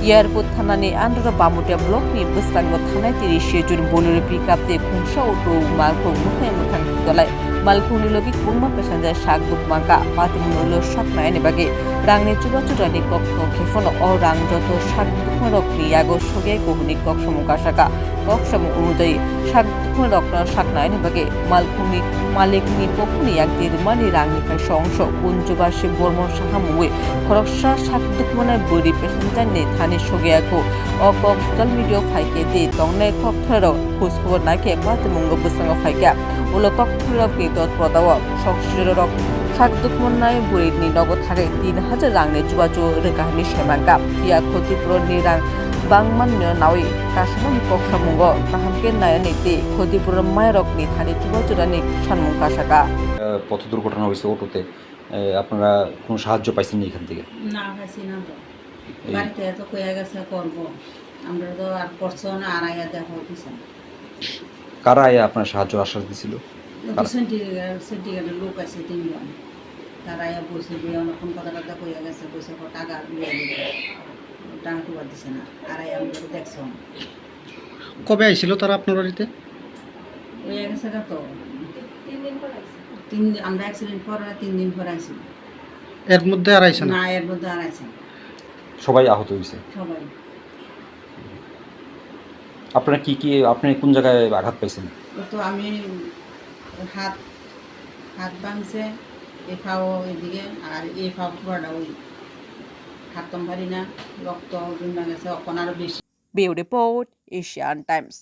Airport थानानि under बामुटिया ब्लकनि बोस्तांग थानाय 30 जन Bolero पिकआपनि गंसे अट' मालखौ मोखां मोखां थुदलाय मालखौनि लगे कुंमा पेसेन्जार शाक दुखमांका पातिमुनो शाकनायनि बागे रांनि चुबा चुरानि कक्ष खेफनो अ रां जत शाक दुखमरकनि यागो सगे गहुनि कक्ष मुकाशाका कक्ष अनुयायी शाक दुखमरकन शाकनायनि बागे मालखौनि मालिकनि पक्षनि एक देरमानि रांनिफ्राय अंश पञ्चबार्षि बर्मन साहामुवे खरकसा शाक दुखमनाय बोरि पेसेन्जारनि थानि सगेयाखौ अ कक्सल मिडिया फाइके दे तंनाय कक्थरो खुसखबर नाके पातिमुंगो बोस्तांग फाइका उलो कक्थरनि दत प्रदाव संश्लिरक शाक दुखमनाय बोरिनि नगद थागे 3000 रांनि जुबाजु रोगानि सेमांगा या क्षतिपूरणनि रां बांमान्य नावै कासानि कक्समुंग काहामके नायनि दे क्षतिपूरण मायरकनि थानि जुबाजुरानि सानमुं कासाका পথ দুর্ঘটনা হয়েছে অটোতে আপনারা কোনো সাহায্য পাইছেন এখান থেকে? না পাইছি না তো বাড়িতে তো কইয়া গেছে করব আমরা তো আর করছো না আর আয়া দেখা হইছে কারা আয়া আপনার সাহায্য আশ্বাস দিছিল? সেন্টিগারের লোক আছে 3 জন তারা আয়া বসে দিয়ে অনেকক্ষণ কথা কইয়া গেছে পয়সা টাকা দিয়ে দিবে টাকা তো দিছে না আর আয়া আমরা দেখছো কবে আইছিল তারা আপনার বাড়িতে? কইয়া গেছে তো 3 দিন পর আইছে আমরা অ্যাক্সিডেন্ট পর 3 দিন পর আইছি এর মধ্যে আর আইছে না এর মধ্যে আর আইছে সবাই আহত হয়েছে? সবাই। আপনারা আপনি কোন জায়গায় আঘাত পাইছেন? তো আমি হাত ভাঙছে এই পাও এদিকে আর এই পাও পুরোটা ওই হাঁটতাম পারি না রক্ত জমে গেছে এখন আরো বেশি। Bureau Report, Asian Times।